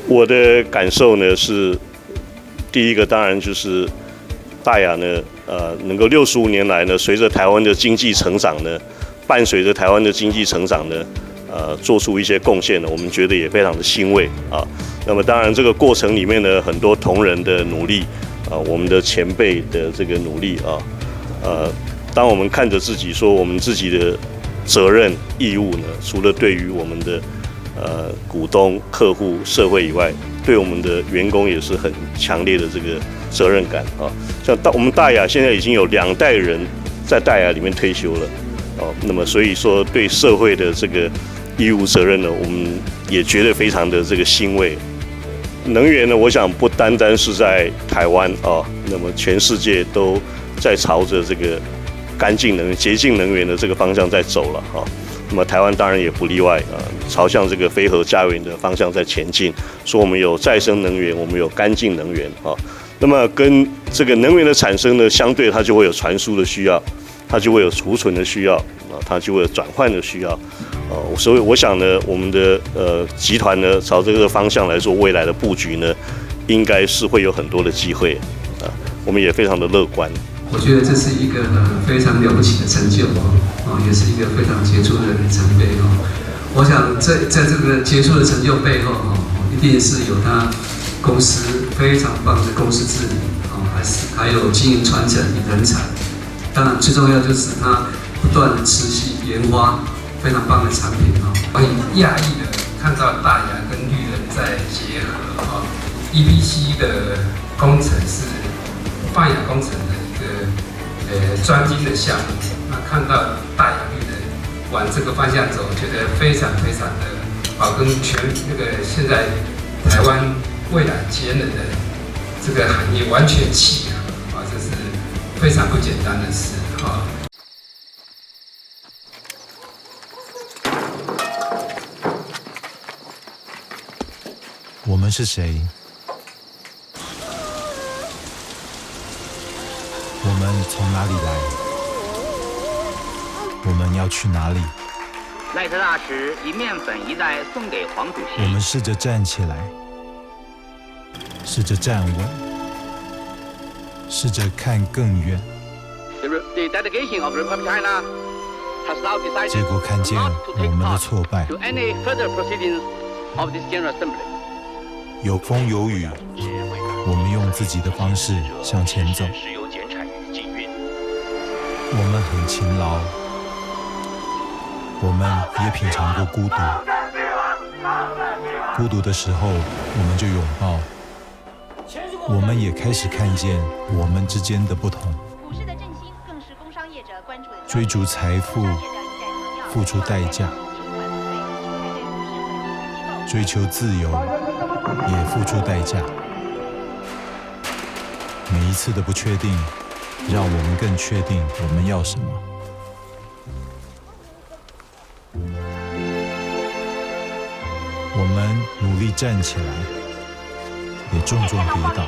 我的感受呢是，第一个当然就是大雅呢，能够65年来呢，随着台湾的经济成长呢，伴随着台湾的经济成长呢，做出一些贡献呢，我们觉得也非常的欣慰啊。那么当然这个过程里面呢，很多同仁的努力啊，我们的前辈的这个努力啊，当我们看着自己说我们自己的责任义务呢，除了对于我们的股东、客户、社会以外，对我们的员工也是很强烈的这个责任感啊。像我们大雅现在已经有2代人在大雅里面退休了，那么所以说对社会的这个义务责任呢，我们也觉得非常的这个欣慰。能源呢，我想不单单是在台湾啊，那么全世界都在朝着这个干净能源、洁净能源的这个方向在走了啊。那么台湾当然也不例外朝向这个非核家园的方向在前进。说我们有再生能源，我们有干净能源啊。那么跟这个能源的产生呢，相对它就会有传输的需要，它就会有储存的需要啊，它就会有转换的需要。所以我想呢，我们的集团呢，朝这个方向来做未来的布局呢，应该是会有很多的机会啊，我们也非常的乐观。我觉得这是一个非常了不起的成就也是一个非常杰出的里程碑我想在这个杰出的成就背后一定是有他公司非常棒的公司治理还有经营传承人才。当然最重要就是他不断的持续研发非常棒的产品很讶异的看到大雅跟绿人在结合EPC 的工程是泛亚工程的一个专精的项目。那看到大雅绿人往这个方向走，觉得非常非常的跟现在台湾未来节能的这个行业完全契合这是非常不简单的事我们是谁？我们从哪里来？我们要去哪里？赖特大使以面粉一袋送给黄主席。我们试着站起来，试着站稳，试着看更远。结果看见我们的挫败。有风有雨，我们用自己的方式向前走。我们很勤劳，我们也品尝过孤独。孤独的时候，我们就拥抱。我们也开始看见我们之间的不同。追逐财富，付出代价；追求自由，也付出代价。每一次的不确定，让我们更确定我们要什么。我们努力站起来，也重重跌倒。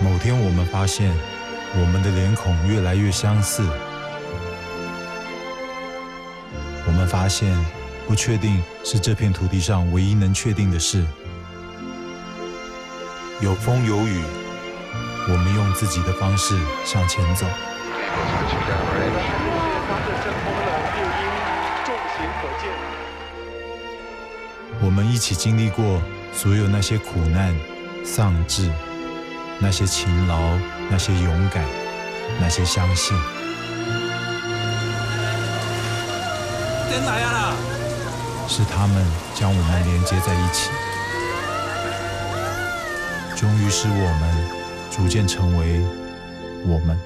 某天我们发现，我们的脸孔越来越相似。我们发现，不确定是这片土地上唯一能确定的事。有风有雨，我们用自己的方式向前走。我们一起经历过所有那些苦难、丧志，那些勤劳，那些勇敢，那些相信。点来啊！是他们将我们连接在一起，终于使我们逐渐成为我们。